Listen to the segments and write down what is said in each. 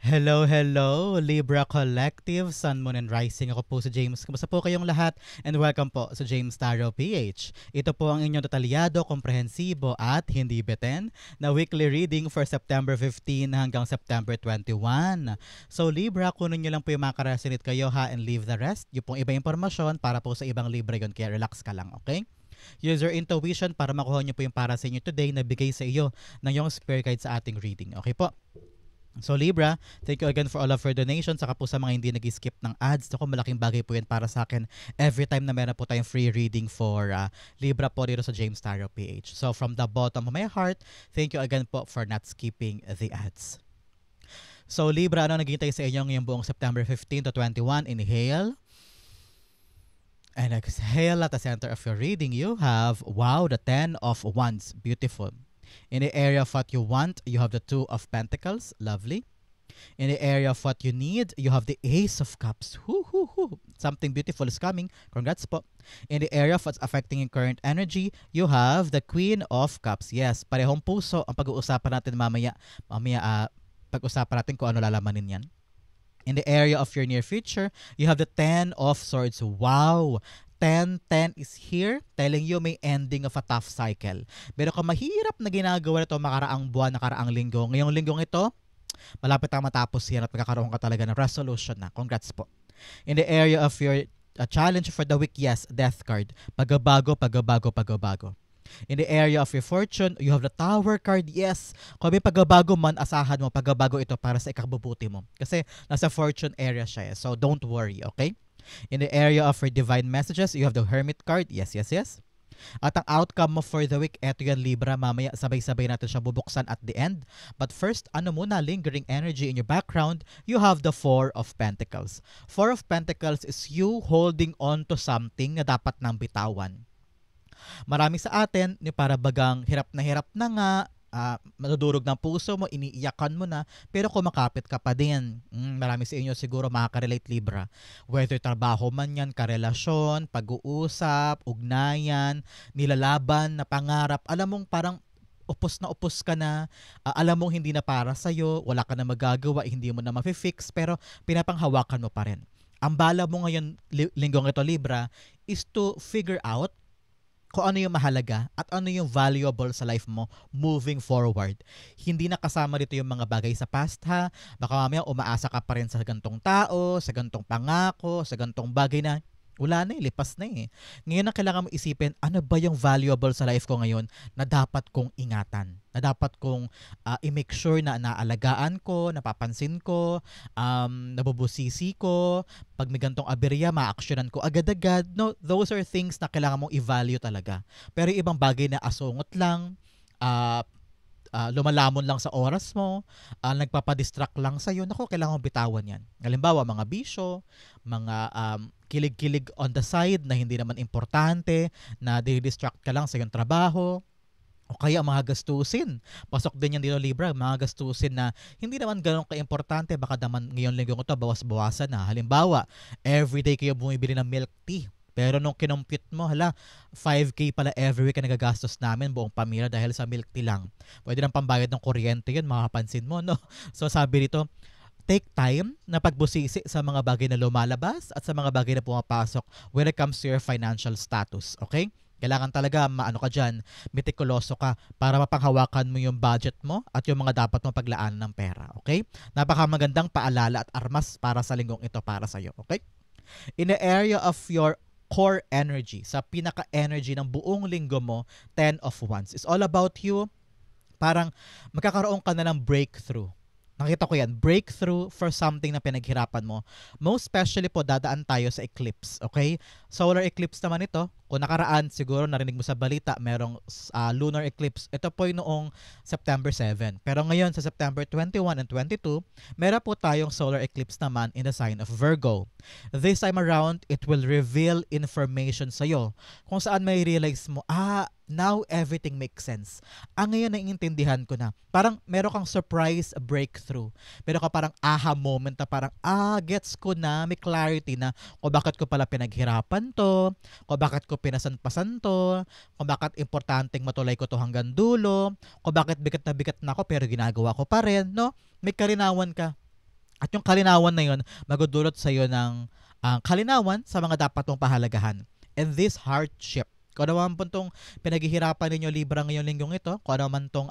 Hello, hello, Libra Collective, Sun, Moon, and Rising. Ako po si James. Kumusta po kayong lahat? And welcome po sa James Tarot PH. Ito po ang inyong detalyado, komprehensibo at hindi beten na weekly reading for September 15 hanggang September 21. So Libra, kunin nyo lang po yung mga karasinit kayo ha and leave the rest. Yung pong iba impormasyon para po sa ibang Libra yun, kaya relax ka lang, okay? Use your intuition para makuha nyo po yung para sa inyo today na bigay sa iyo ng yung spirit guide sa ating reading. Okay po? So Libra, thank you again for all of your donations. Saka po sa mga hindi nag-skip ng ads. Ako, malaking bagay po yan para sa akin every time na meron po tayong free reading for Libra po dito sa James Tarot PH. So from the bottom of my heart, thank you again po for not skipping the ads. So Libra, ano naghihintay sa inyo ngayong buong September 15 to 21? Inhale. And exhale. At the center of your reading, you have, wow, the 10 of Wands. Beautiful. In the area of what you want, you have the 2 of Pentacles. Lovely. In the area of what you need, you have the Ace of Cups. Something beautiful is coming. Congrats po. In the area of what's affecting your current energy, you have the Queen of Cups. Yes, parehong puso ang pag-uusapan natin mamaya. Pag-usapan natin kung ano lalamanin yan. In the area of your near future, you have the 10 of Swords. Wow! 10 is here, telling you may ending of a tough cycle. Pero kung mahirap na ginagawa nito makaraang buwan, nakaraang linggo, ngayong linggong ito, malapit na matapos yan at magkakaroon ka talaga ng resolution na. Congrats po. In the area of your challenge for the week, yes, Death card. Pagbabago. In the area of your fortune, you have the Tower card. Yes, kung may pagbabago man, asahan mo, pagbabago ito para sa ikabubuti mo. Kasi nasa fortune area siya. So don't worry, okay? In the area of your divine messages, you have the Hermit card. Yes. At ang outcome mo for the week, eto yan Libra, mamaya sabay-sabay natin siya bubuksan at the end. But first, ano muna, lingering energy in your background, you have the 4 of Pentacles. 4 of Pentacles is you holding on to something na dapat nang bitawan. Marami sa atin, para bagang hirap na nga, madudurog ng puso mo, iniiyakan mo na, pero kumakapit ka pa din. Marami sa inyo siguro makaka-relate Libra. Whether trabaho man yan, karelasyon, pag-uusap, ugnayan, nilalaban, na pangarap, alam mong parang upos na upos ka na, alam mong hindi na para sa'yo, wala ka na magagawa, hindi mo na ma-fix, pero pinapanghawakan mo pa rin. Ang bala mo ngayon, linggong ito Libra, is to figure out kung ano yung mahalaga at ano yung valuable sa life mo moving forward. Hindi na kasama dito yung mga bagay sa past ha. Baka mamaya umaasa ka pa rin sa gantong tao, sa gantong pangako, sa gantong bagay na wala na lipas na eh. Ngayon ang kailangan mo isipin, ano ba yung valuable sa life ko ngayon na dapat kong ingatan? Na dapat kong i-make sure na naalagaan ko, napapansin ko, nabubusisi ko, pag may gantong aberya, ma-actionan ko agad-agad. No, those are things na kailangan mong i-value talaga. Pero ibang bagay na asungot lang, lumalamon lang sa oras mo, nagpapadistract lang sa'yo, naku, kailangan mong bitawan yan. Halimbawa, mga bisyo, mga kilig-kilig on the side na hindi naman importante, na di-distract ka lang sa iyong trabaho, o kaya mga gastusin. Pasok din yan dito Libra, mga gastusin na hindi naman ganun ka-importante, baka naman ngayon linggo ko ito, bawas-bawasan na. Halimbawa, everyday kayo bumibili ng milk tea, pero nung kinompute mo, 5K pala every week na nagagastos namin buong pamilya dahil sa milk tea lang. Pwede nang pambayad ng kuryente yun, makapansin mo, no? So sabi dito, take time na pagbusisi sa mga bagay na lumalabas at sa mga bagay na pumapasok when it comes to your financial status, okay? Kailangan talaga maano ka dyan, mitikuloso ka para mapanghawakan mo yung budget mo at yung mga dapat mong paglaanan ng pera, okay? Napakamagandang paalala at armas para sa linggong ito para sa'yo, okay? In the area of your core energy, sa pinaka-energy ng buong linggo mo, 10 of Wands. It's all about you. Parang magkakaroon ka na ng breakthrough. Nakita ko yan, breakthrough for something na pinaghirapan mo. Most especially po, dadaan tayo sa eclipse, okay? Solar eclipse naman ito. Kung nakaraan, siguro narinig mo sa balita, merong lunar eclipse. Ito po yung noong September 7. Pero ngayon, sa September 21 and 22, meron po tayong solar eclipse naman in the sign of Virgo. This time around, it will reveal information sa'yo. Kung saan may realize mo, now everything makes sense. Ngayon naiintindihan ko na. Parang meron kang surprise breakthrough. Meron ka parang aha moment na parang, gets ko na, may clarity na kung bakit ko pala pinaghirapan to, kung bakit ko pinasanpasan to, kung bakit importanteng matulay ko to hanggang dulo, kung bakit bigat na ako pero ginagawa ko pa rin, no? May karinawan ka. At yung kalinawan na yun, magdudulot sa iyo ng kalinawan sa mga dapat mong pahalagahan. And this hardship, kung ano man po itong pinaghihirapan ninyo Libra ngayong linggong ito, kung ano man itong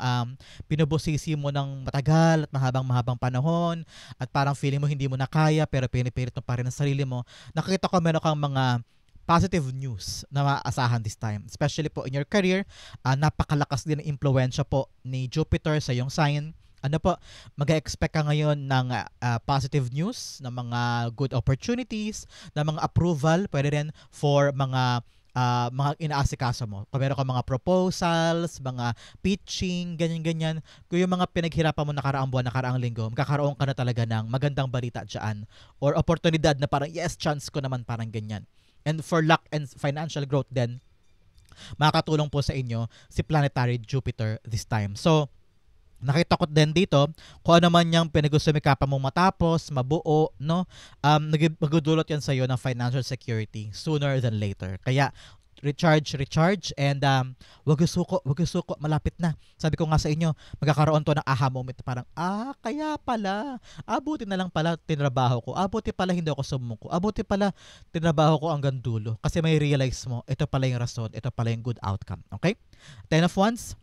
pinubusisi mo ng matagal at mahabang panahon, at parang feeling mo hindi mo na kaya pero pinipilit mo pa rin ang sarili mo, nakikita ko meron kang mga positive news na maaasahan this time. Especially po in your career, napakalakas din ang impluensya po ni Jupiter sa iyong sign. Ano po, mag-expect ka ngayon ng positive news, ng mga good opportunities, ng mga approval, pwede rin for mga inaasikaso mo. Kung meron ka mga proposals, mga pitching, ganyan-ganyan, kung yung mga pinaghirapan mo nakaraang buwan, nakaraang linggo, magkakaroon ka na talaga ng magandang balita dyan or oportunidad na parang, yes, chance ko naman, parang ganyan. And for luck and financial growth din, makakatulong po sa inyo si planetary Jupiter this time. So, nakita ko din dito kung ano man yung pinagusumikapan mong matapos, mabuo, no? Magdudulot yan sa iyo ng financial security sooner than later. Kaya recharge and wag suko, malapit na. Sabi ko nga sa inyo, magkakaroon to ng aha moment, parang kaya pala, buti na lang pala tinrabaho ko, buti pala hindi ako sumuko, buti pala tinrabaho ko hanggang dulo, kasi may realize mo, ito pala yung rason, ito pala yung good outcome. Okay? 10 of Wands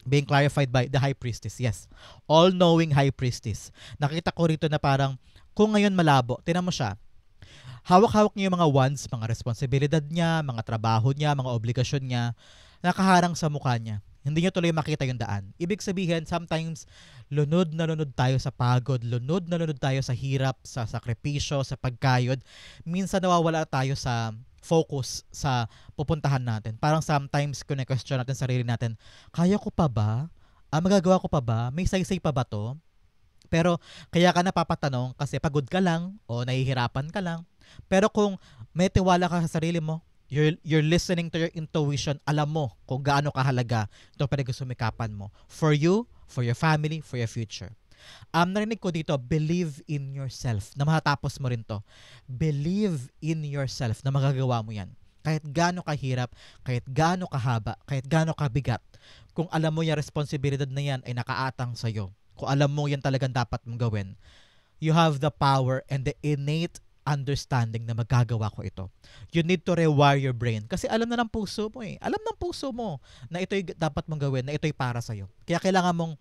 being clarified by the High Priestess. Yes. All-knowing High Priestess. Nakita ko rito na parang, kung ngayon malabo, tinan mo siya, hawak-hawak niya yung mga wands, mga responsibilidad niya, mga trabaho niya, mga obligasyon niya, nakaharang sa mukha niya. Hindi niya tuloy makita yung daan. Ibig sabihin, sometimes, lunod na lunod tayo sa pagod, lunod na lunod tayo sa hirap, sa sakripisyo, sa pagkayod. Minsan nawawala tayo sa focus sa pupuntahan natin. Parang sometimes kung na-question natin sarili natin, kaya ko pa ba? Magagawa ko pa ba? May saysay pa ba to? Pero kaya ka napapatanong kasi pagod ka lang o nahihirapan ka lang. Pero kung may tiwala ka sa sarili mo, you're listening to your intuition, alam mo kung gaano kahalaga itong pinagsusumikapan mo. For you, for your family, for your future. Narinig ko dito, believe in yourself. Na matatapos mo rin to. Believe in yourself na magagawa mo yan. Kahit gaano kahirap, kahit gaano kahaba, kahit gaano kabigat. Kung alam mo yung responsibilidad na yan ay nakaatang sa'yo. Kung alam mo yan talagang dapat mong gawin, you have the power and the innate understanding na magagawa ko ito. You need to rewire your brain. Kasi alam na ng puso mo eh. Alam ng puso mo na ito'y dapat mong gawin, na ito'y para sa'yo. Kaya kailangan mong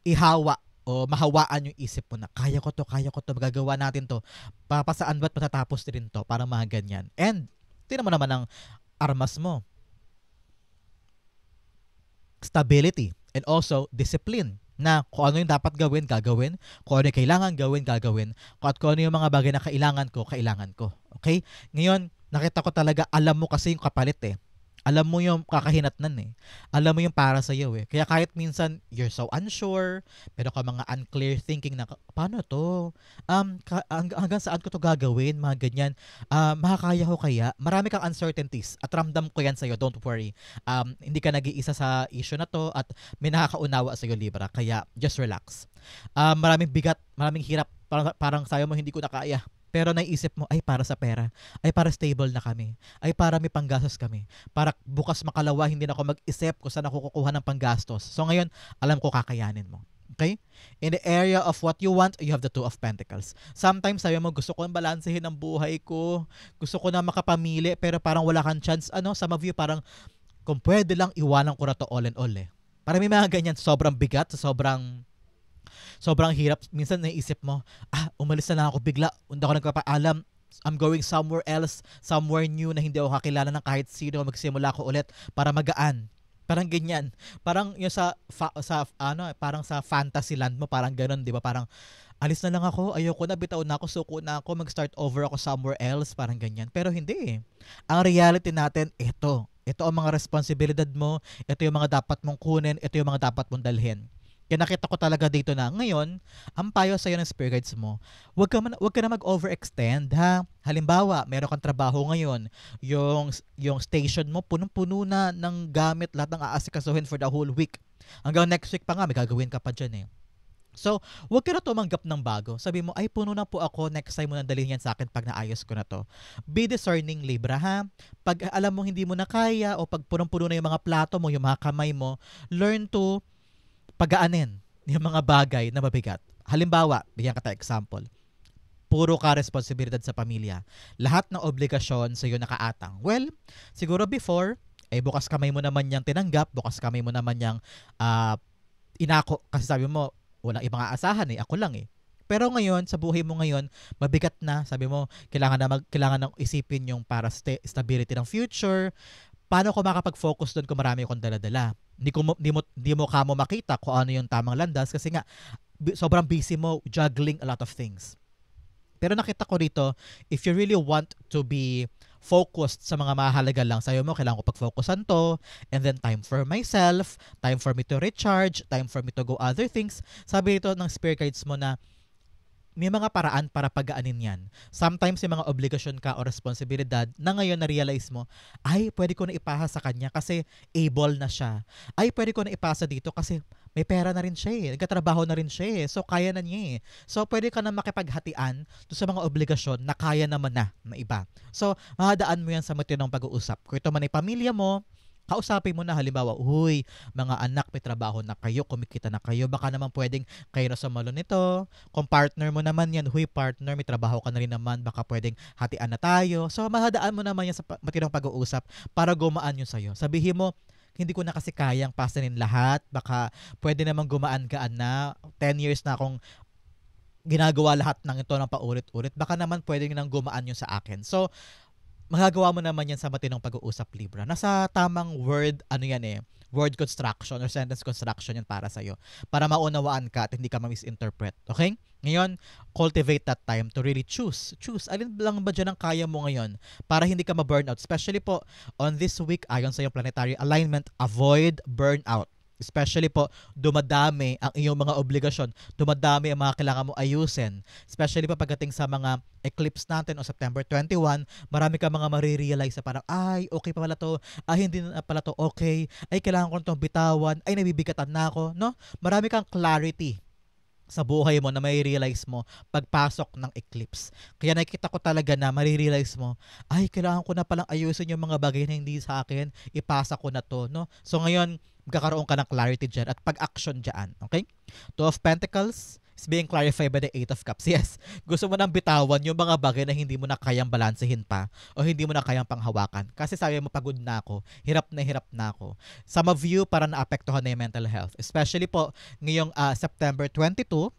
ihawa o mahawaan yung isip mo na kaya ko to, magagawa natin to. Papasaan ba't matatapos din to? Parang mga ganyan. And, tinan mo naman ang armas mo. Stability and also discipline. Na kung ano yung dapat gawin, gagawin. Kung ano yung kailangan gawin. Kung ano yung mga bagay na kailangan ko. Okay? Ngayon, nakita ko talaga, alam mo kasi yung kapalit eh. Alam mo yung kakahinatnan eh. Alam mo yung para sa iyo eh. Kaya kahit minsan you're so unsure, pero ka mga unclear thinking na, paano to? Hanggang saan ko to gagawin? Mga ganyan. Makakaya ko kaya? Marami kang uncertainties at ramdam ko yan sa iyo. Don't worry. Hindi ka nag-iisa sa issue na to at may nakakaunawa sa iyo, Libra. Kaya just relax. Maraming bigat, maraming hirap. Parang sayo mo hindi ko na kaya. Pero naisip mo, ay para sa pera, ay para stable na kami, ay para may panggastos kami, para bukas makalawa hindi na ako mag-isip kung saan ako kukuha ng panggastos. So ngayon, alam ko kakayanin mo. Okay? In the area of what you want, you have the Two of Pentacles. Sometimes sabi mo, gusto ko balansehin ang buhay ko, gusto ko na makapamili, pero parang wala kang chance. Some of you parang, kung pwede lang, iwanan ko na to all and all eh. Parang may mga ganyan, sobrang bigat, sobrang hirap. Minsan naisip mo, umalis na lang ako bigla. Hindi ako nagpapaalam. I'm going somewhere else, somewhere new na hindi ako kakilala ng kahit sino. Magsimula ako ulit para magaan. Parang ganyan. Parang yung parang sa fantasy land mo, parang ganoon, 'di ba? Parang alis na lang ako, ayoko na, bitaw na ako, suko na ako, mag-start over ako somewhere else, parang ganyan. Pero hindi eh. Ang reality natin, ito ang mga responsibilidad mo, ito yung mga dapat mong kunin, ito yung mga dapat mong dalhin. Kaya nakita ko talaga dito na ngayon, ang payo sa iyo ng spirit guides mo, wag ka na mag-overextend ha. Halimbawa, meron kang trabaho ngayon, yung station mo punong-puno na ng gamit, lahat ng aasikasuhin for the whole week. Hanggang next week pa nga, may gagawin ka pa dyan eh. So, wag ka na tumanggap ng bago. Sabi mo, ay puno na po ako, next time mo nang dalhin yan sa akin pag naayos ko na to. Be discerning, Libra ha. Pag alam mo hindi mo na kaya o pag punong-puno na yung mga plato mo, yung mga kamay mo, learn to pagaanin yung mga bagay na mabigat. Halimbawa, bigyan kita example. Puro ka responsibilidad sa pamilya. Lahat ng obligasyon sa iyo nakaatang. Well, siguro before, bukas kamay mo naman yang tinanggap, bukas kamay mo naman yang ah, inako. Kasi sabi mo, walang ibang aasahan ako lang Pero ngayon, sa buhay mo ngayon, mabigat na. Sabi mo, kailangan nang isipin yung para stability ng future. Paano ko makapag-focus doon kung marami akong dala-dala? Hindi mo kamo makita kung ano yung tamang landas kasi nga sobrang busy mo juggling a lot of things. Pero nakita ko dito, if you really want to be focused sa mga mahalaga lang, sayo mo, kailangan ko pag-focusan to, and then time for myself, time for me to recharge, time for me to go other things. Sabi dito ng spirit guides mo na may mga paraan para pagaanin yan. Sometimes yung mga obligasyon ka o responsibilidad na ngayon na-realize mo, ay, pwede ko na ipasa sa kanya kasi able na siya. Ay, pwede ko na ipasa dito kasi may pera na rin siya nagkatrabaho na rin siya so kaya na niya So, pwede ka na makipaghatian sa mga obligasyon na kaya naman na iba. So, mahadaan mo yan sa matinong pag-uusap. Kung ito man ay pamilya mo, kausapin mo na halimbawa, huy, mga anak, may trabaho na kayo, kumikita na kayo, baka naman pwedeng kayo na sumalo nito. Kung partner mo naman yan, huy, partner, may trabaho ka na rin naman, baka pwedeng hatian na tayo. So, mahadaan mo naman yan sa matinong pag-uusap para gumaan yun sa'yo. Sabihin mo, hindi ko na kasi kayang pasanin lahat, baka pwede naman gumaan-gaan na, 10 years na akong ginagawa lahat ng ito ng paulit-ulit, baka naman pwede nang gumaan yun sa akin. So, magagawa mo naman yan sa matinong pag-uusap, Libra. Nasa tamang word, word construction or sentence construction yan para sa'yo. Para maunawaan ka at hindi ka ma-misinterpret. Okay? Ngayon, cultivate that time to really choose. Choose. Alin lang ba dyan ang kaya mo ngayon para hindi ka ma-burnout? Especially po, on this week, ayon sa iyong planetary alignment, avoid burnout. Especially po, dumadami ang iyong mga obligasyon. Dumadami ang mga kailangan mo ayusin. Especially pa pagdating sa mga eclipse natin o September 21, marami ka mga marirealize na parang, ay, okay pa pala to. Ay, hindi na pala to okay. Ay, kailangan ko itong bitawan. Ay, nabibigatan na ako. No? Marami kang clarity sa buhay mo na may realize mo pagpasok ng eclipse. Kaya nakikita ko talaga na marirealize mo, ay, kailangan ko na palang ayusin yung mga bagay na hindi sa akin, ipasa ko na to, no? So ngayon, magkakaroon ka ng clarity dyan at pag-action dyan, okay? Two of Pentacles is being clarified by the Eight of Cups. Yes, gusto mo nang bitawan yung mga bagay na hindi mo na kayang balansehin pa o hindi mo na kayang panghawakan. Kasi sabi mo, pagod na ako, hirap na ako. Some of you, para naapektuhan na yung mental health. Especially po, ngayong September 22,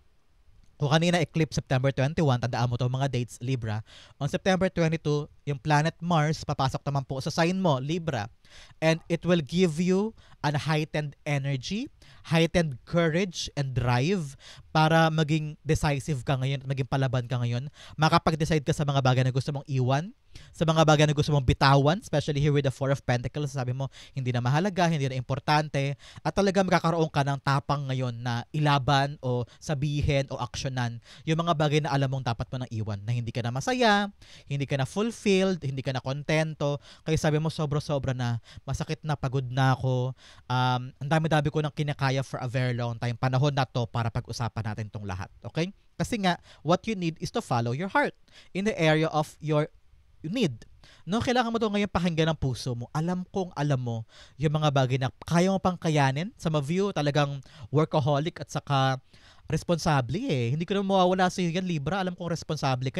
kung kanina eclipse September 21, tandaan mo to mga dates, Libra. On September 22, yung planet Mars, papasok naman po sa sign mo, Libra. And it will give you an heightened energy, heightened courage and drive para maging decisive ka ngayon at maging palaban ka ngayon. Makapag-decide ka sa mga bagay na gusto mong iwan, sa mga bagay na gusto mong bitawan, especially here with the Four of Pentacles, sabi mo, hindi na mahalaga, hindi na importante, at talaga magkakaroon ka ng tapang ngayon na ilaban o sabihin o aksyonan yung mga bagay na alam mong dapat mo nang iwan, na hindi ka na masaya, hindi ka na fulfilled, hindi ka na kontento, kaya sabi mo sobra-sobra na, masakit na, pagod na ako, ang dami-dami ko nang kinakaya for a very long time, panahon na to para pag-usapan natin tong lahat, okay? Kasi nga, what you need is to follow your heart in the area of your need. No, kailangan mo to ngayon pakinggan ng puso mo. Alam kong alam mo yung mga bagay na kaya mo pang kayanin. Sa ma-view, talagang workaholic at saka responsable Hindi ko na mawawala sa iyo yan, Libra. Alam kong responsable ka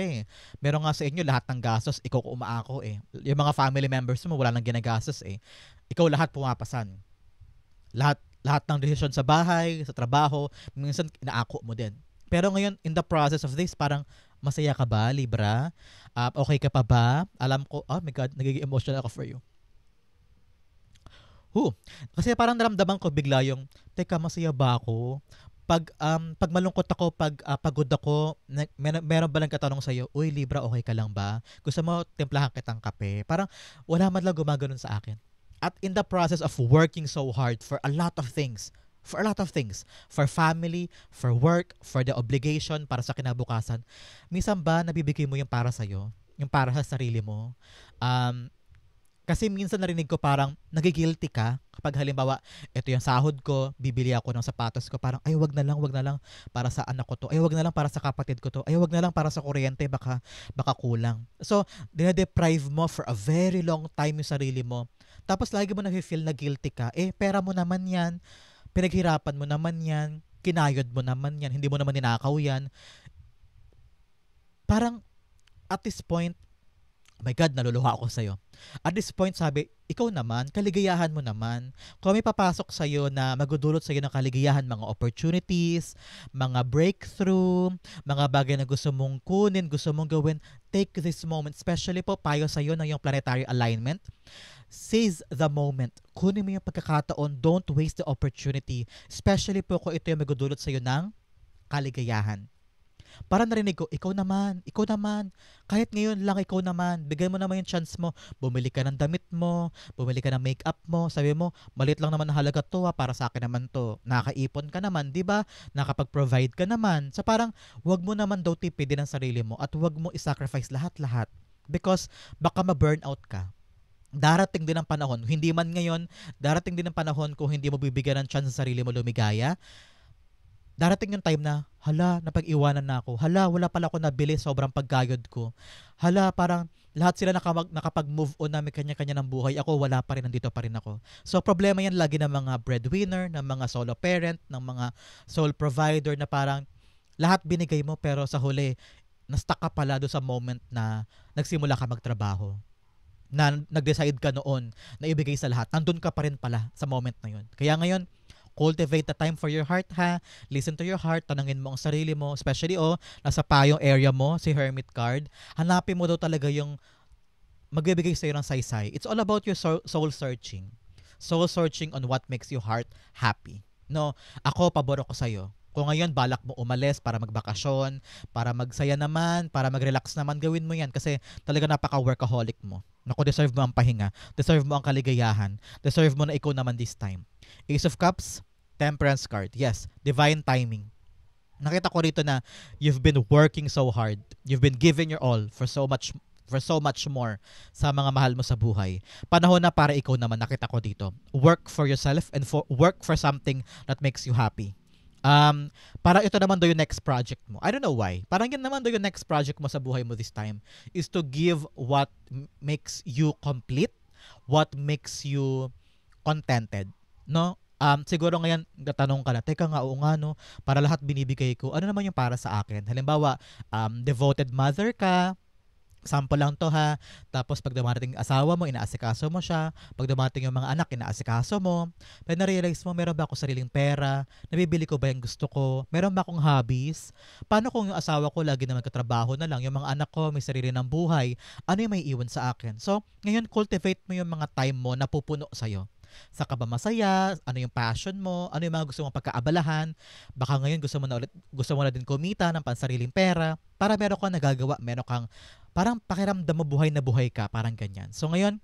Meron nga sa inyo lahat ng gastos, ikaw ko umaako Yung mga family members mo, wala nang ginagastos Ikaw lahat pumapasan. Lahat ng desisyon sa bahay, sa trabaho, minsan inaako mo din. Pero ngayon, in the process of this, parang masaya ka ba, Libra? Okay ka pa ba? Alam ko, oh my God, nagiging emotional ako for you. Kasi parang naramdaman ko bigla yung, teka, masaya ba ako? Pag malungkot ako, pagod ako, meron ba lang katanong sa'yo, uy, Libra, okay ka lang ba? Gusto mo, timplahan kitang kape? Parang wala man lang gumaganon sa akin. At in the process of working so hard for a lot of things, for family, for work, for the obligation, para sa kinabukasan, minsan ba nabibigay mo yung para sa'yo? Yung para sa sarili mo? Kasi minsan narinig ko parang nagigilty ka kapag halimbawa, ito yung sahod ko, bibili ako ng sapatos ko, parang ay wag na lang para sa anak ko to, ay wag na lang para sa kapatid ko to, ay wag na lang para sa kuryente, baka kulang. So, dina-deprive mo for a very long time yung sarili mo. Tapos lagi mo na-feel na guilty ka, pera mo naman yan, pinaghirapan mo naman yan, kinayod mo naman yan, hindi mo naman ninakaw yan. Parang at this point, oh my God, naluluha ako sa'yo. At this point, sabi, ikaw naman, kaligayahan mo naman. Kung may papasok sa'yo na magudulot sa'yo ng kaligayahan, mga opportunities, mga breakthrough, mga bagay na gusto mong kunin, gusto mong gawin, take this moment. Especially po, payo sa'yo ng yung planetary alignment. Seize the moment. Kunin mo yung pagkakataon. Don't waste the opportunity. Especially po kung ito yung magudulot sa'yo ng kaligayahan. Para narinig ko, ikaw naman, kahit ngayon lang ikaw naman, bigay mo naman yung chance mo, bumili ka ng damit mo, bumili ka ng makeup mo, sabi mo, maliit lang naman ang halaga to para sa akin naman to, nakaipon ka naman, di ba? Nakapag-provide ka naman. So parang, wag mo naman daw tipidin ang sarili mo at wag mo isacrifice lahat-lahat because baka ma-burnout ka. Darating din ang panahon, hindi man ngayon, darating din ang panahon kung hindi mo bibigyan ng chance sa sarili mo lumigaya. Darating yung time na, hala, napag-iwanan na ako. Hala, wala pala ako nabili, sobrang pagkayod ko. Hala, parang lahat sila nakapag-move on na may kanya-kanya ng buhay. Ako, wala pa rin, nandito pa rin ako. So, problema yan lagi ng mga breadwinner, ng mga solo parent, ng mga sole provider na parang lahat binigay mo pero sa huli, na-stuck ka pala doon sa moment na nagsimula ka magtrabaho. Na nag-decide ka noon na ibigay sa lahat. Nandun ka pa rin pala sa moment na yun. Kaya ngayon, cultivate the time for your heart ha. Listen to your heart. Tanungin mo ang sarili mo. Especially nasa payong area mo, si Hermit card. Hanapin mo daw talaga yung magbibigay sa'yo ng saysay. It's all about your soul searching. Soul searching on what makes your heart happy. No, ako, pabor ako sa'yo. Kung ngayon, balak mo umalis para magbakasyon, para magsaya naman, para mag-relax naman, gawin mo yan kasi talaga napaka-workaholic mo. Naku, deserve mo ang pahinga. Deserve mo ang kaligayahan. Deserve mo na ikaw naman this time. Ace of Cups, Temperance card. Yes, divine timing. Nakita ko rito na you've been working so hard. You've been giving your all for so much more sa mga mahal mo sa buhay. Panahon na para ikaw naman, nakita ko dito. Work for yourself and work for something that makes you happy. Parang ito naman daw yung next project mo. I don't know why. Parang yan naman daw yung next project mo sa buhay mo this time is to give what makes you complete, what makes you contented. No? Siguro ngayon, tatanong ka na, teka nga, oo nga, no? Para lahat binibigay ko, ano naman yung para sa akin? Halimbawa, devoted mother ka, sample lang to ha. Tapos pag dumarating asawa mo, inaasikaso mo siya. Pag dumating yung mga anak, inaasikaso mo. Pag na-realize mo, meron ba ako sariling pera? Nabibili ko ba yung gusto ko? Meron ba akong hobbies? Paano kung yung asawa ko lagi na magkatrabaho na lang? Yung mga anak ko may sarili ng buhay. Ano yung may iwan sa akin? So, ngayon cultivate mo yung mga time mo na pupuno sa'yo. Sa ka ba masaya? Ano yung passion mo? Ano yung mga gusto mong pagkaabalahan? Baka ngayon gusto mo na din kumita ng pansariling pera para meron kang nagagawa, meron kang parang pakiramdam mo buhay na buhay ka, parang ganyan. So ngayon,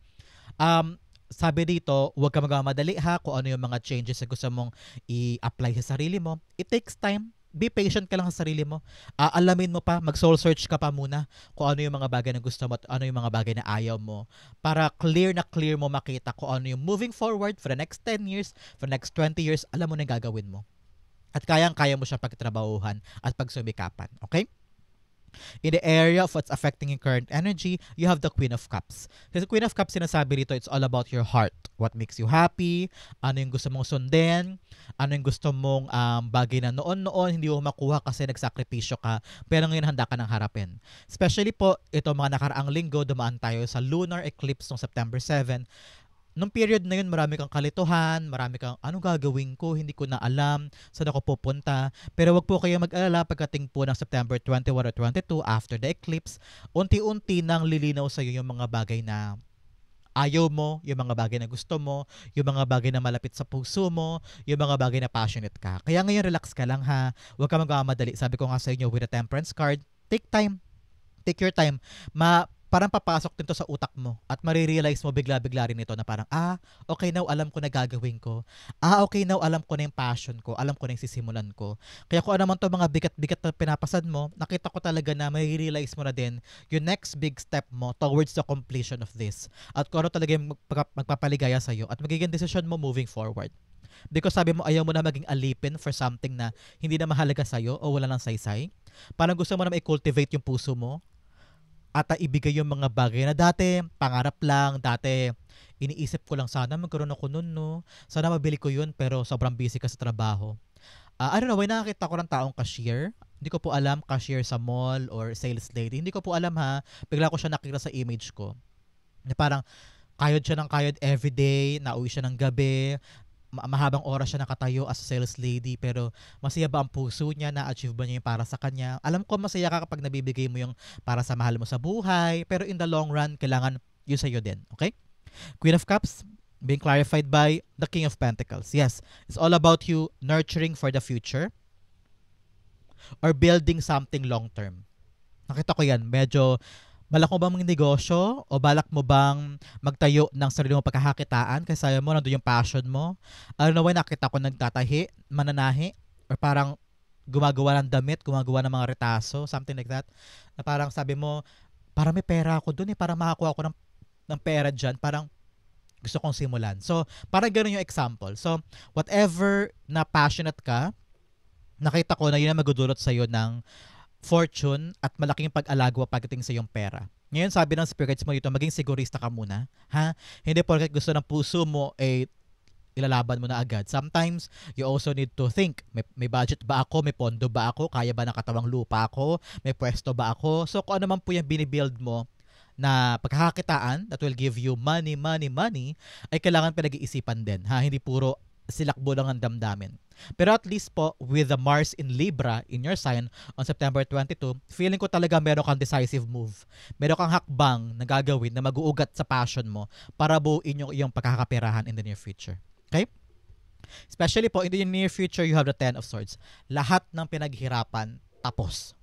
sabi dito, huwag ka magmamadali ha kung ano yung mga changes na gusto mong i-apply sa sarili mo. It takes time. Be patient ka lang sa sarili mo. Alamin mo pa, mag-soul search ka pa muna kung ano yung mga bagay na gusto mo at ano yung mga bagay na ayaw mo. Para clear mo makita kung ano yung moving forward for the next 10 years, for the next 20 years, alam mo na yung gagawin mo. At kayang-kaya mo siya pagtrabahuhan at pagsumikapan. Okay? In the area of what's affecting your current energy, you have the Queen of Cups. Kasi Queen of Cups, sinasabi rito, it's all about your heart. What makes you happy, ano yung gusto mong sundin, ano yung gusto mong bagay na noon hindi mo makuha kasi nagsakripisyo ka, pero ngayon handa ka nang harapin. Especially po, ito mga nakaraang linggo, dumaan tayo sa lunar eclipse ng September 7. Nung period na yun, marami kang kalituhan, marami kang ano gagawin ko, hindi ko na alam, saan ako pupunta. Pero wag po kayo mag-alala pagdating po ng September 21 or 22 after the eclipse, unti-unti nang lilinaw sa iyo yung mga bagay na ayaw mo, yung mga bagay na gusto mo, yung mga bagay na malapit sa puso mo, yung mga bagay na passionate ka. Kaya ngayon relax ka lang ha, huwag ka magmamadali. Sabi ko nga sa inyo with the Temperance card, take time. Take your time. Parang papasok din to sa utak mo at marirealize mo bigla-bigla rin ito na parang, okay now, alam ko na gagawin ko. Okay now, alam ko na yung passion ko. Alam ko na yung sisimulan ko. Kaya kung ano man to mga bigat-bigat na pinapasad mo, nakita ko talaga na marirealize mo na din yung next big step mo towards the completion of this. At kung ano talaga yung magpapaligaya sa'yo at magiging decision mo moving forward. Because sabi mo, ayaw mo na maging alipin for something na hindi na mahalaga sa'yo o wala nang saysay. Parang gusto mo na i-cultivate yung puso mo at ibigay yung mga bagay na dati pangarap lang, dati iniisip ko lang sana magkaroon ako nun, no? Sana mabili ko yun pero sobrang busy ka sa trabaho. I don't know, may nakakita ko ng taong cashier. Hindi ko po alam, cashier sa mall or sales lady. Hindi ko po alam ha. Bigla ko siya nakita sa image ko. Na parang kayod siya ng kayod everyday, nauwi siya ng gabi, mahabang oras siya nakatayo as a sales lady, pero masaya ba ang puso niya, na-achieve ba niya yung para sa kanya? Alam ko masaya ka kapag nabibigay mo yung para sa mahal mo sa buhay, pero in the long run, kailangan yun sa'yo din. Okay? Queen of Cups, being clarified by the King of Pentacles. Yes, it's all about you nurturing for the future or building something long term. Nakita ko yan, medyo balak mo bang negosyo o balak mo bang magtayo ng sarili mong pagkakakitaan kasi sabi mo nandun yung passion mo. Ano na nakita ko nagtatahi, mananahi, or parang gumagawa ng damit, gumagawa ng mga retaso, something like that. Na parang sabi mo, parang may pera ako dun parang makakuha ako ng pera dyan, parang gusto kong simulan. So, parang ganun yung example. So, whatever na passionate ka, nakita ko na yun ang magdudulot sa'yo ng fortune at malaking pag-alagwa pagdating sa iyong pera. Ngayon, sabi ng spirits mo dito, maging sigurista ka muna. Ha? Hindi porket gusto ng puso mo, ilalaban mo na agad. Sometimes, you also need to think, may budget ba ako? May pondo ba ako? Kaya ba ng katawang lupa ako? May pwesto ba ako? So, kung ano man po yung binibuild mo na pagkakakitaan that will give you money, ay kailangan pinag-iisipan din. Ha? Hindi puro silakbo lang ang damdamin. Pero at least po, with the Mars in Libra in your sign on September 22, feeling ko talaga meron kang decisive move. Meron kang hakbang na gagawin na mag-uugat sa passion mo para buuin yung iyong pagkakaperahan in the near future. Okay? Especially po, in the near future, you have the Ten of Swords. Lahat ng pinaghirapan, tapos.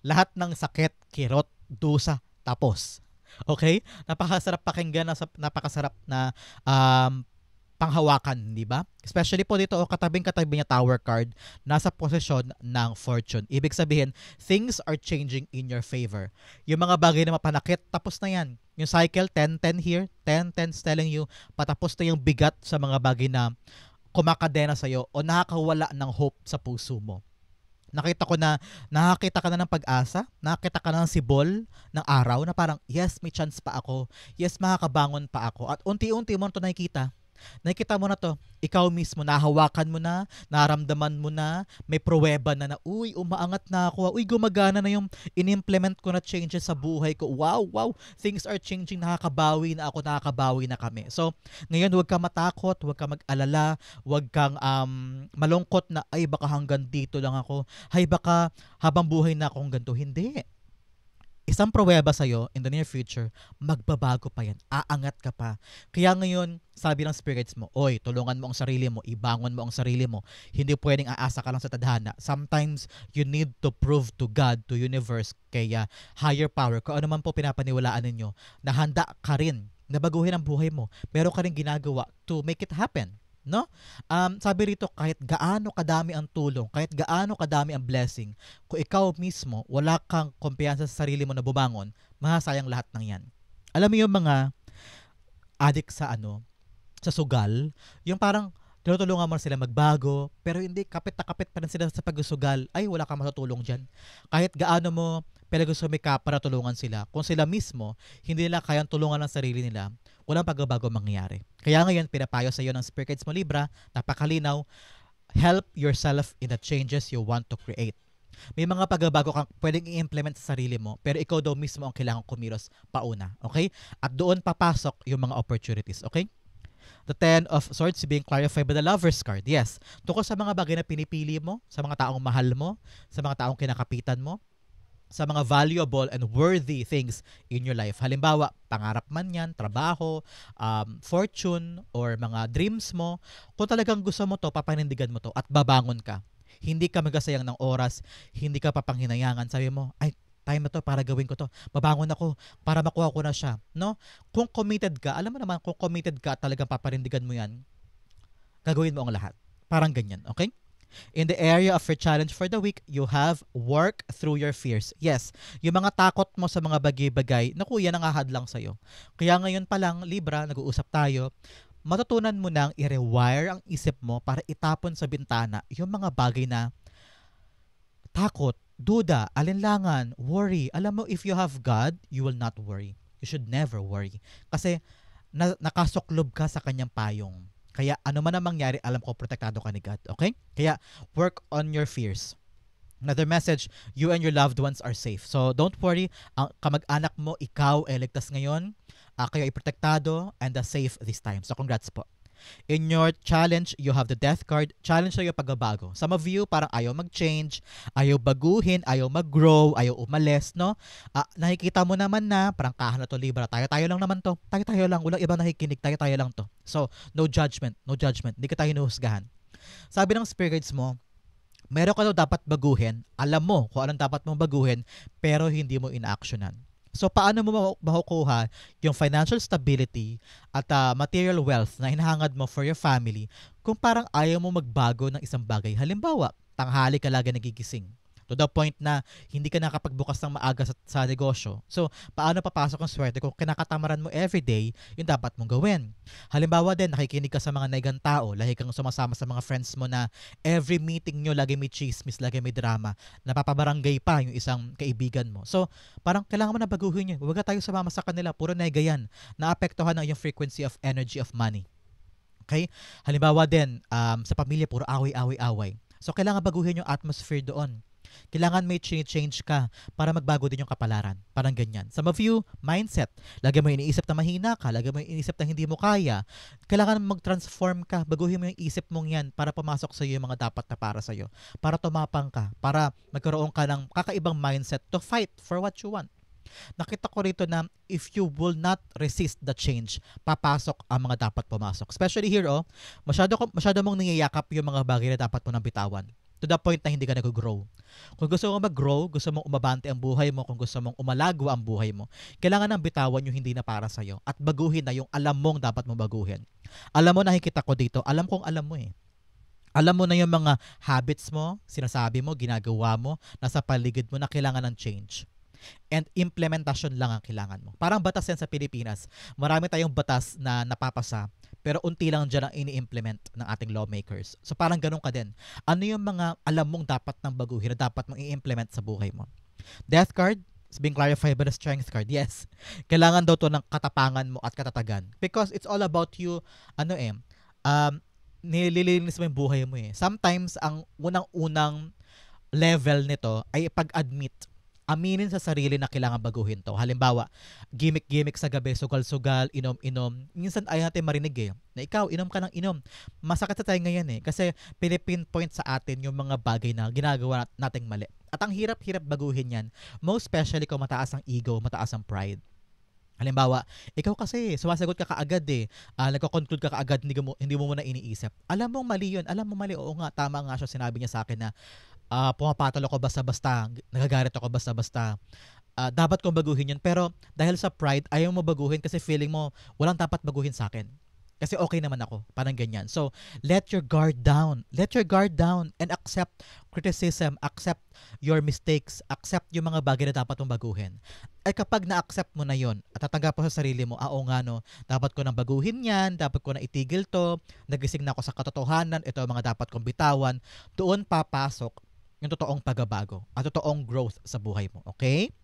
Lahat ng sakit, kirot, dusa, tapos. Okay? Napakasarap pakinggan, napakasarap na panghawakan, di ba? Especially po dito, katabing-katabi niya Tower card, nasa posisyon ng fortune. Ibig sabihin, things are changing in your favor. Yung mga bagay na mapanakit, tapos na yan. Yung cycle, 10-10 here, 10-10 is telling you, patapos na yung bigat sa mga bagay na kumakadena sa'yo o nakakawala ng hope sa puso mo. Nakita ko na, nakakita ka na ng pag-asa, nakakita ka na ng sibol ng araw na parang, yes, may chance pa ako. Yes, makakabangon pa ako. At unti-unti mo ito nakikita. Nakikita mo na to, ikaw mismo, nahawakan mo na, naramdaman mo na, may pruweba na uy, umaangat na ako, uy, gumagana na yung in-implement ko na changes sa buhay ko, wow, things are changing, nakakabawi na ako, nakakabawi na kami. So, ngayon, huwag kang matakot, huwag kang mag-alala, huwag kang malungkot na, ay, baka hanggang dito lang ako, ay, baka habang buhay na akong ganito. Hindi. Isang pruweba sa'yo in the near future, magbabago pa yan. Aangat ka pa. Kaya ngayon, sabi ng spirits mo, oy, tulungan mo ang sarili mo, ibangon mo ang sarili mo. Hindi pwedeng aasa ka lang sa tadhana. Sometimes, you need to prove to God, to universe, kaya higher power, kung ano man po pinapaniwalaan ninyo, na handa ka rin na baguhin ang buhay mo. Meron ka rin ginagawa to make it happen. No? Sabi rito, kahit gaano kadami ang tulong, kahit gaano kadami ang blessing, kung ikaw mismo wala kang kumpiyansa sa sarili mo na bumangon, mahasayang lahat ng yan. Alam mo yung mga addict sa sa sugal, yung parang tinutulungan mo sila magbago, pero hindi, kapit na kapit pa rin sila sa pagsusugal, ay wala kang matutulong dyan. Kahit gaano mo pinagusumikap para tulungan sila, kung sila mismo hindi nila kayang tulungan ang sarili nila, walang pagbabago mangyayari. Kaya ngayon, pinapayo sa iyo ng Spirit Guides mo Libra, napakalinaw, help yourself in the changes you want to create. May mga pagbabago kang pwedeng i-implement sa sarili mo, pero ikaw daw mismo ang kailangang kumilos pauna. Okay? At doon papasok yung mga opportunities. Okay? The Ten of Swords being clarified by the Lover's card. Yes. Tungkol sa mga bagay na pinipili mo, sa mga taong mahal mo, sa mga taong kinakapitan mo, sa mga valuable and worthy things in your life. Halimbawa, pangarap man yan, trabaho, fortune, or mga dreams mo. Kung talagang gusto mo to, papanindigan mo to at babangon ka. Hindi ka magasayang ng oras, hindi ka papanghinayangan. Sabi mo, ay, time na to para gawin ko to. Babangon ako para makuha ko na siya. No? Kung committed ka, alam mo naman, kung committed ka at talagang papanindigan mo yan, gagawin mo ang lahat. Parang ganyan, okay? In the area of your challenge for the week, you have work through your fears. Yes, yung mga takot mo sa mga bagay-bagay, naku, yan ang ahadlang sa'yo. Kaya ngayon pa lang, Libra, nag-uusap tayo, matutunan mo nang i-rewire ang isip mo para itapon sa bintana yung mga bagay na takot, duda, alinlangan, worry. Alam mo, if you have God, you will not worry. You should never worry. Kasi nakasuklob ka sa kanyang payong. Kaya ano man ang mangyari, alam ko protektado ka ni God. Okay? Kaya work on your fears. Another message, you and your loved ones are safe. So don't worry, ang kamag-anak mo, ikaw ay ligtas ngayon, kayo ay protektado and safe this time. So congrats po. In your challenge, you have the death card. Challenge sa'yo pagbabago. Some of you, parang ayaw mag-change, ayaw baguhin, ayaw mag-grow, ayaw umalis, no? Nakikita mo naman na, parang kahan na to, Libra. Tayo-tayo lang naman to. Tayo-tayo lang. Walang ibang nakikinig. Tayo-tayo lang to. So, no judgment. No judgment. Hindi ka tayo hinuhusgahan. Sabi ng spirit guides mo, meron ka daw dapat baguhin. Alam mo kung anong dapat mong baguhin, pero hindi mo ina-actionan. So, paano mo makukuha yung financial stability at material wealth na hinahangad mo for your family kung parang ayaw mo magbago ng isang bagay? Halimbawa, tanghali ka lagi nagigising. To the point na hindi ka nakapagbukas ng maaga sa negosyo. So, paano papasok ang swerte kung kinakatamaran mo everyday yung dapat mong gawin? Halimbawa din, nakikinig ka sa mga naigang tao, lahi kang sumasama sa mga friends mo na every meeting nyo, lagi may chismis, lagi may drama, napapabarangay pa yung isang kaibigan mo. So, parang kailangan mo na baguhin yun. Huwag tayo sumama sa kanila, puro naiga yan. Naapektuhan ng yung frequency of energy of money. Okay? Halimbawa din, sa pamilya, puro away-away-away. So, kailangan baguhin yung atmosphere doon. Kailangan may change ka para magbago din yung kapalaran. Parang ganyan. Some of you, mindset. Lagi mo iniisip na mahina ka, lagi mo iniisip na hindi mo kaya. Kailangan mag-transform ka, baguhin mo yung isip mong yan para pumasok sa iyo yung mga dapat na para sa iyo. Para tumapang ka, para magkaroon ka ng kakaibang mindset to fight for what you want. Nakita ko rito na if you will not resist the change, papasok ang mga dapat pumasok. Especially here, masyado mong niyayakap yung mga bagay na dapat mo nang bitawan. To the point na hindi ka nag-grow. Kung gusto mong mag-grow, gusto mong umabante ang buhay mo, kung gusto mong umalagwa ang buhay mo, kailangan nang bitawan yung hindi na para sa'yo at baguhin na yung alam mong dapat mong baguhin. Alam mo, nakikita ko dito, alam kong alam mo eh. Alam mo na yung mga habits mo, sinasabi mo, ginagawa mo, nasa paligid mo na kailangan ng change. And implementation lang ang kailangan mo. Parang batas yan sa Pilipinas. Marami tayong batas na napapasa, pero unti lang dyan ang ini-implement ng ating lawmakers. So parang ganun ka din. Ano yung mga alam mong dapat nang baguhin na dapat mong i-implement sa buhay mo? Death card is being clarified by the strength card. Yes. Kailangan daw to ng katapangan mo at katatagan. Because it's all about you, nililinis mo yung buhay mo eh. Sometimes, ang unang-unang level nito ay pag-admit, aminin sa sarili na kailangan baguhin to. Halimbawa, gimmick-gimmick sa gabi, sugal-sugal, inom-inom. Minsan ayaw natin marinig eh, na ikaw, inom ka ng inom. Masakit sa tayo ngayon eh, kasi pinipinpoint sa atin yung mga bagay na ginagawa nating mali. At ang hirap-hirap baguhin yan, most especially kung mataas ang ego, mataas ang pride. Halimbawa, ikaw kasi, sumasagot ka kaagad eh. Nagko-conclude ka kaagad, hindi mo muna iniisip. Alam mong mali yun, alam mo mali, oo nga, tama nga siya, sinabi niya sa akin na pumapatol ako basta-basta, nagagalit ako basta-basta. Dapat kong baguhin yun. Pero dahil sa pride, ayaw mo baguhin kasi feeling mo, walang dapat baguhin sa akin. Kasi okay naman ako. Parang ganyan. So, let your guard down. Let your guard down and accept criticism, accept your mistakes, accept yung mga bagay na dapat mong baguhin. Ay kapag na-accept mo na yon at tatanggap mo sa sarili mo, oo nga no, dapat ko nang baguhin yan, dapat ko na itigil to, nagising na ako sa katotohanan, ito ang mga dapat kong bitawan, doon papasok yung totoong pagbabago at totoong growth sa buhay mo. Okay?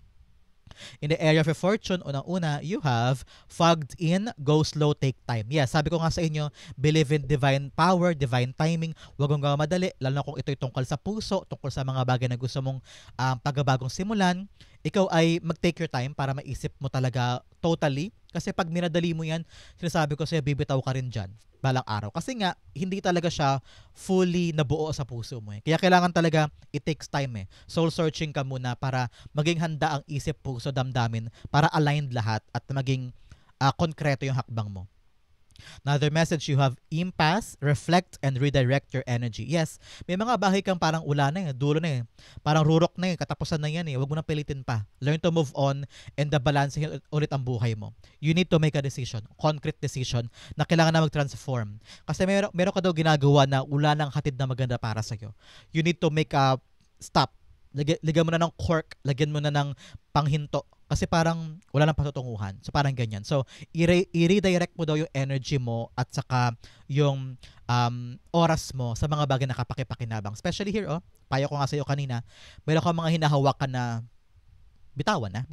In the area of your fortune, unang-una, you have fogged in, go slow, take time. Yes, sabi ko nga sa inyo, believe in divine power, divine timing. Huwag mong madali, lalo na kung ito'y tungkol sa puso, tungkol sa mga bagay na gusto mong pagbabagong simulan. Ikaw ay mag-take your time para maisip mo talaga totally. Kasi pag minadali mo yan, sinasabi ko sa'yo, bibitaw ka rin dyan balang araw. Kasi nga, hindi talaga siya fully nabuo sa puso mo eh. Kaya kailangan talaga, it takes time eh. Soul searching ka muna para maging handa ang isip, puso, damdamin para aligned lahat at maging konkreto yung hakbang mo. Another message, you have impasse, reflect, and redirect your energy. Yes, may mga bagay kang parang ula na eh, dulo na eh. Parang rurok na eh, katapusan na yan eh. Huwag mo nang pilitin pa. Learn to move on and balance ulit ang buhay mo. You need to make a decision, concrete decision, na kailangan na mag-transform. Kasi meron ka daw ginagawa na ula ng hatid na maganda para sa'yo. You need to make a stop. Lagyan mo na ng cork, lagyan mo na ng panghinto. Kasi parang wala nang patutunguhan. So parang ganyan. So i-redirect mo daw yung energy mo at saka yung oras mo sa mga bagay na kapakipakinabang. Especially here, payo ko nga sa iyo kanina, meron kang mga hinahawakan na bitaw na.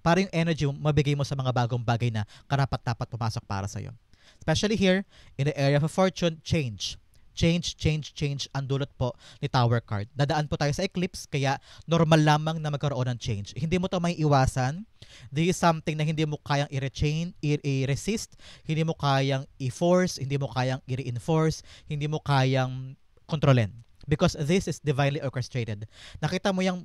Para yung energy mo, mabigay mo sa mga bagong bagay na karapat-dapat pumasok para sa iyo. Especially here, in the area of fortune, change. Change ang dulot po ni Tower card. Dadaan po tayo sa eclipse, kaya normal lamang na magkaroon ng change. Hindi mo to may iwasan. This is something na hindi mo kayang i-resist, hindi mo kayang i-force, hindi mo kayang i-reinforce, hindi mo kayang kontrolin. Because this is divinely orchestrated. Nakita mo yung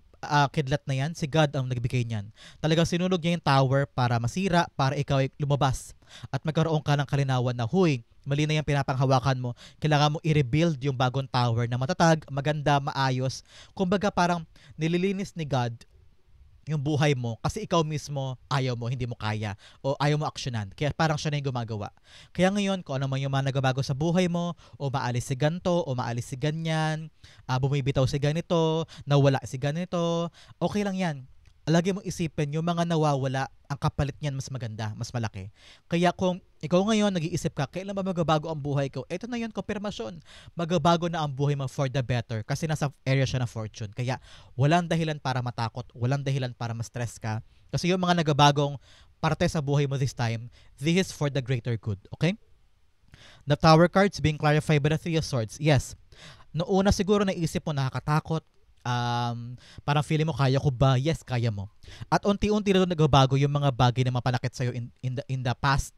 kidlat na yan, si God ang nagbigay niyan. Talagang sinunog niya yung tower para masira, para ikaw ay lumabas. At magkaroon ka ng kalinawan na, huy, mali na yung pinapanghawakan mo. Kailangan mo i-rebuild yung bagong tower na matatag, maganda, maayos. Kumbaga parang nililinis ni God yung buhay mo kasi ikaw mismo ayaw mo, hindi mo kaya o ayaw mo aksyonan. Kaya parang siya na yung gumagawa. Kaya ngayon, kung ano man yung mga nagbabago sa buhay mo, o maalis si ganto, o maalis si ganyan, bumibitaw si ganito, nawala si ganito, okay lang yan. Lagi mong isipin, yung mga nawawala, ang kapalit niyan mas maganda, mas malaki. Kaya kung ikaw ngayon nag-iisip ka, kailan ba magbabago ang buhay ko? Ito na yun, konfirmasyon. Magbabago na ang buhay mo for the better kasi nasa area siya ng fortune. Kaya walang dahilan para matakot, walang dahilan para ma-stress ka. Kasi yung mga nagbabagong parte sa buhay mo this time, this is for the greater good. Okay? The Tower cards being clarified by the Three of Swords. Yes. Noona siguro naisip mo nakakatakot, parang feeling mo kaya ko ba? Yes, kaya mo. At unti-unti na nagbabago yung mga bagay na mapanakit sa'yo in the past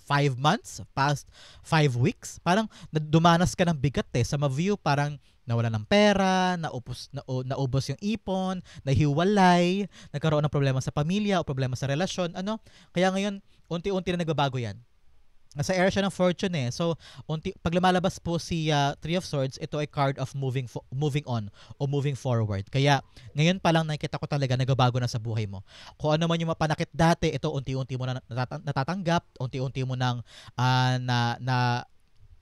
5 months, past 5 weeks. Parang dumanas ka ng bigat sa ma-view, parang nawala ng pera, naubos yung ipon, nahiwalay, nagkaroon ng problema sa pamilya o problema sa relasyon. Kaya ngayon, unti-unti na nagbabago yan. Nasa area siya ng fortune So, pag lumalabas po si Three of Swords, ito ay card of moving on o moving forward. Kaya, ngayon pa lang nakikita ko talaga nagbabago na sa buhay mo. Kung ano man yung mapanakit dati, ito unti-unti mo na natatanggap, unti-unti mo nang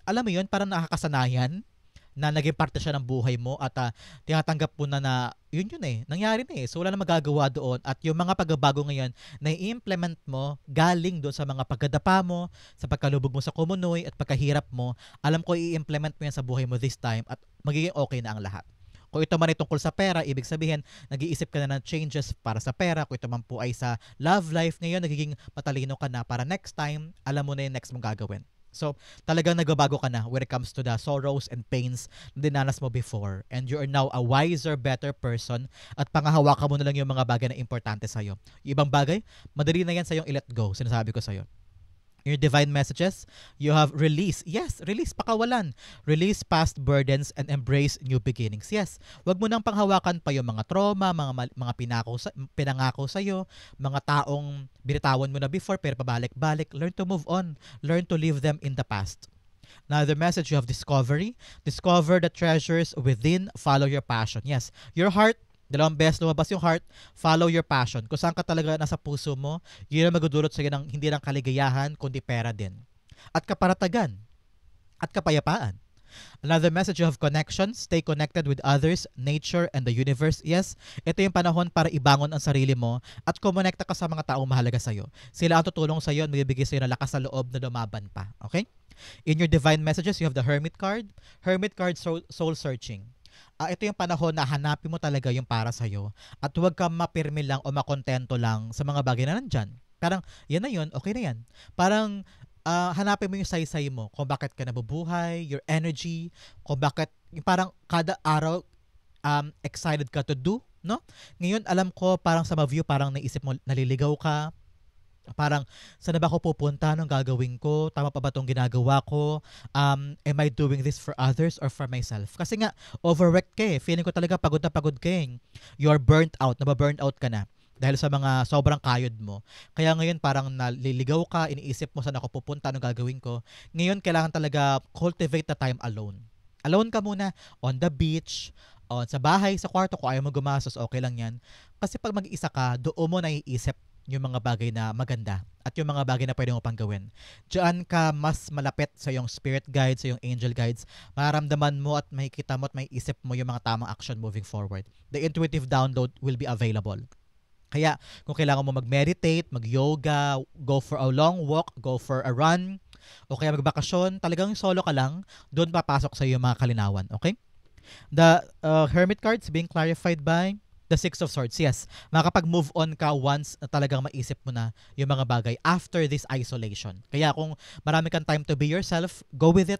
alam mo yun, parang nakakasanayan na naging parte siya ng buhay mo at tinatanggap mo na yun nangyari na So wala na magagawa doon at yung mga pagbabago ngayon na i-implement mo galing doon sa mga pagdadapa mo, sa pagkalubog mo sa kumunoy at pagkahirap mo, alam ko i-implement mo yan sa buhay mo this time at magiging okay na ang lahat. Kung ito man ay tungkol sa pera, ibig sabihin, nag-iisip ka na ng changes para sa pera. Kung ito man po ay sa love life, ngayon nagiging matalino ka na para next time, alam mo na yung next mong gagawin. So, talagang nagbabago ka na when it comes to the sorrows and pains na dinanas mo before. And you are now a wiser, better person at pangahawakan mo na lang yung mga bagay na importante sa'yo. Yung ibang bagay, madali na yan sa'yong i-let go, sinasabi ko sa'yo. In your divine messages, you have release. Yes, release, pakawalan. Release past burdens and embrace new beginnings. Yes, wag mo nang panghawakan pa yung mga trauma, mga pinangako sa'yo, mga taong binitawan mo na before pero pabalik-balik. Learn to move on. Learn to leave them in the past. Another message, you have discovery. Discover the treasures within. Follow your passion. Yes, your heart, dalawang beses lumabas yung heart, follow your passion. Kung saan ka talaga nasa puso mo, yun ang magdudulot sa'yo ng hindi lang kaligayahan, kundi pera din. At kaparatagan. At kapayapaan. Another message, you have connection. Stay connected with others, nature, and the universe. Yes, ito yung panahon para ibangon ang sarili mo at kumonekta ka sa mga taong mahalaga sa'yo. Sila ang tutulong sa'yo at magbibigay sa'yo ng lakas sa loob na lumaban pa. Okay? In your divine messages, you have the Hermit card. Hermit card, soul searching. Ito yung panahon na hanapin mo talaga yung para sa'yo at huwag ka mapirmi lang o makontento lang sa mga bagay na nandyan. Parang, yan na yun, okay na yan. Parang, hanapin mo yung saysay mo kung bakit ka nabubuhay, your energy, kung bakit, parang kada araw, excited ka to do, no? Ngayon, alam ko, parang sa ma-view, parang naisip mo, naliligaw ka, parang saan ba ako pupunta, anong gagawin ko, tama pa ba itong ginagawa ko, am I doing this for others or for myself? Kasi nga overworked ka feeling ko talaga pagod na pagod ka you're burnt out, nababurnt out ka na dahil sa mga sobrang kayod mo. Kaya ngayon parang naliligaw ka, iniisip mo saan ako pupunta, anong gagawin ko. Ngayon kailangan talaga cultivate the time alone. Alone ka muna, on the beach, sa bahay, sa kwarto, kung ayaw mo gumastos, okay lang yan. Kasi pag mag-isa ka, doon mo naiisip yung mga bagay na maganda at yung mga bagay na pwede mo pang gawin. Diyan ka mas malapit sa yung spirit guides, sa yung angel guides. Mararamdaman mo at makikita mo at maiisip mo yung mga tamang action moving forward. The intuitive download will be available. Kaya kung kailangan mo mag-meditate, mag-yoga, go for a long walk, go for a run, o kaya magbakasyon, talagang solo ka lang, doon papasok sa iyo mga kalinawan. Okay? The Hermit cards being clarified by The Six of Swords, yes. Makakapag-move on ka once na talagang maisip mo na yung mga bagay after this isolation. Kaya kung marami kang time to be yourself, go with it.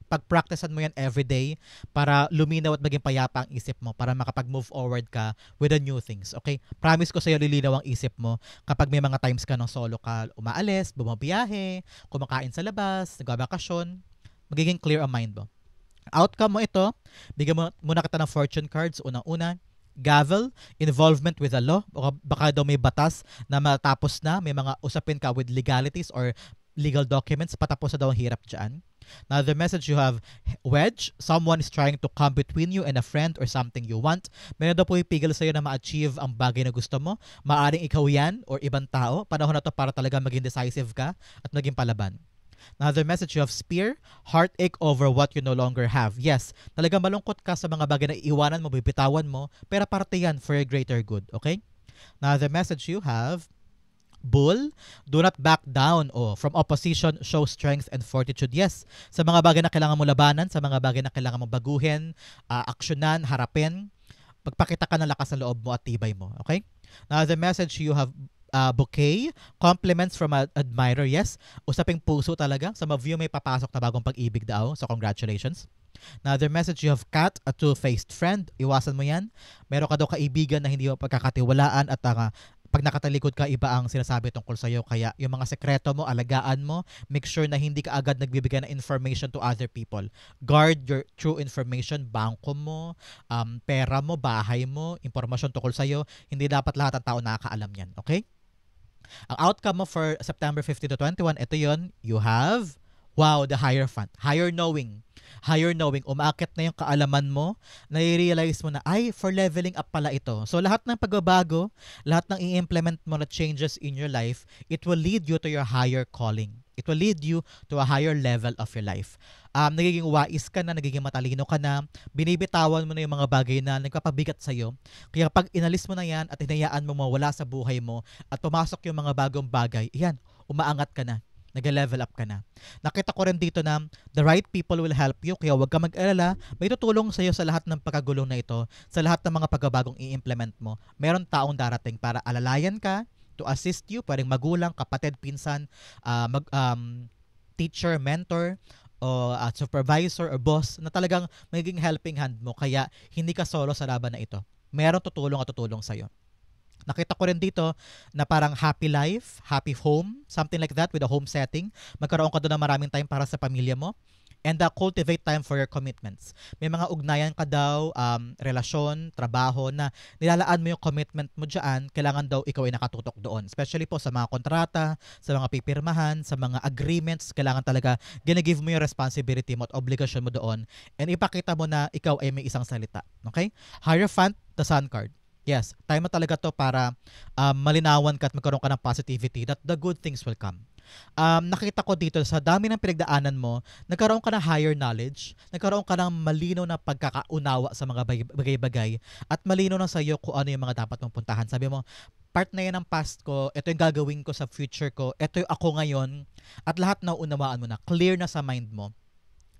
Pag-practicean mo yan everyday para luminaw at maging payapa ang isip mo para makapag-move forward ka with the new things. Okay? Promise ko sa'yo lilinaw ang isip mo kapag may mga times ka ng solo ka, umaalis, bumabiyahe, kumakain sa labas, nagbabakasyon, magiging clear ang mind mo. Outcome mo ito, bigyan mo muna kita ng fortune cards, unang-una, gavel, involvement with the law, baka daw may batas na matapos na, may mga usapin ka with legalities or legal documents, patapos na daw ang hirap dyan. Now, the message you have, wedge, someone is trying to come between you and a friend or something you want. Meron daw po ipigil sa'yo na ma-achieve ang bagay na gusto mo. Maaring ikaw yan or ibang tao. Panahon na to para talaga maging decisive ka at maging palaban. Another message, you have spear, heartache over what you no longer have. Yes, talaga malungkot ka sa mga bagay na iiwanan mo, bibitawan mo, pero parte yan for a greater good, okay? Another message you have, bull, do not back down. From opposition, show strength and fortitude. Yes, sa mga bagay na kailangan mo labanan, sa mga bagay na kailangan mo baguhin, aksyonan, harapin, pagpakita ka ng lakas ng loob mo at tibay mo, okay? Another message you have, bouquet, compliments from an admirer. Yes, usaping puso talaga. Some of you may papasok na bagong pag-ibig daw. So congratulations. Another message, you have cat, a two-faced friend. Iwasan mo yan. Meron ka daw kaibigan na hindi mo pagkakatiwalaan at pag nakatalikod ka, iba ang sinasabi tungkol sa'yo. Kaya yung mga sekreto mo, alagaan mo. Make sure na hindi ka agad nagbibigay ng information to other people. Guard your true information, bangko mo, pera mo, bahay mo, impormasyon tungkol sa'yo. Hindi dapat lahat ng tao nakakaalam yan. Okay? Ang outcome mo for September 15 to 21, ito yon, you have, wow, the Hierophant. Higher knowing. Higher knowing. Umaakit na yung kaalaman mo. Nai-realize mo na, ay, for leveling up pala ito. So, lahat ng pagbabago, lahat ng i-implement mo na changes in your life, it will lead you to your higher calling. It will lead you to a higher level of your life. Nagiging wais ka na, nagiging matalino ka na, binibitawan mo na yung mga bagay na nagpapabigat sa'yo. Kaya pag inalis mo na yan at hinayaan mo mawala sa buhay mo at pumasok yung mga bagong bagay, yan, umaangat ka na. Nag-level up ka na. Nakita ko rin dito na the right people will help you, kaya huwag ka mag-alala. May tutulong sa'yo sa lahat ng pagkagulong na ito, sa lahat ng mga pagbabagong i-implement mo. Meron taong darating para alalayan ka, to assist you, pwedeng magulang, kapatid, pinsan, teacher, mentor, o supervisor or boss na talagang magiging helping hand mo, kaya hindi ka solo sa laban na ito. Meron tutulong at tutulong sa'yo. Nakita ko rin dito na parang happy life, happy home, something like that with a home setting. Magkaroon ka doon ng maraming time para sa pamilya mo. And cultivate time for your commitments. May mga ugnayan ka daw, relasyon, trabaho na nilalaan mo yung commitment mo dyan, kailangan daw ikaw ay nakatutok doon. Especially po sa mga kontrata, sa mga pipirmahan, sa mga agreements, kailangan talaga gina-give mo yung responsibility mo at obligasyon mo doon and ipakita mo na ikaw ay may isang salita. Okay? Hierophant, the Sun card. Yes, time mo talaga to para malinawan ka at magkaroon ka ng positivity that the good things will come. Nakita ko dito sa dami ng pinagdaanan mo, nagkaroon ka ng higher knowledge, nagkaroon ka ng malinaw na pagkakaunawa sa mga bagay-bagay at malinaw na sa iyo kung ano yung mga dapat mong puntahan. Sabi mo, part na yan ng past ko, ito yung gagawin ko sa future ko, ito yung ako ngayon, at lahat na unawaan mo na, clear na sa mind mo.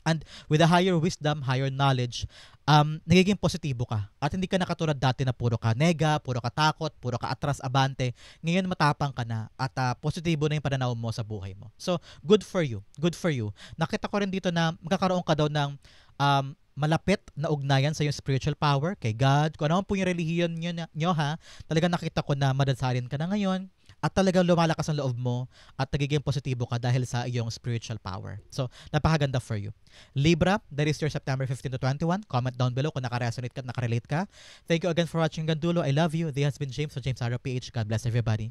And with a higher wisdom, higher knowledge, nagiging positibo ka. At hindi ka nakatulad dati na puro ka nega, puro ka takot, puro ka atras abante. Ngayon matapang ka na at positibo na yung pananaw mo sa buhay mo. So, good for you. Good for you. Nakita ko rin dito na magkakaroon ka daw ng malapit na ugnayan sa iyong spiritual power, kay God. Kung ano po yung relihiyon nyo ha, talagang nakita ko na madasalin ka na ngayon. At talagang lumalakas ang loob mo at nagiging positibo ka dahil sa iyong spiritual power. So, napakaganda for you. Libra, that is your September 15 to 21. Comment down below kung nakaresonate ka at nakarelate ka. Thank you again for watching Gandulo. I love you. This has been James from James Arrow PH. God bless everybody.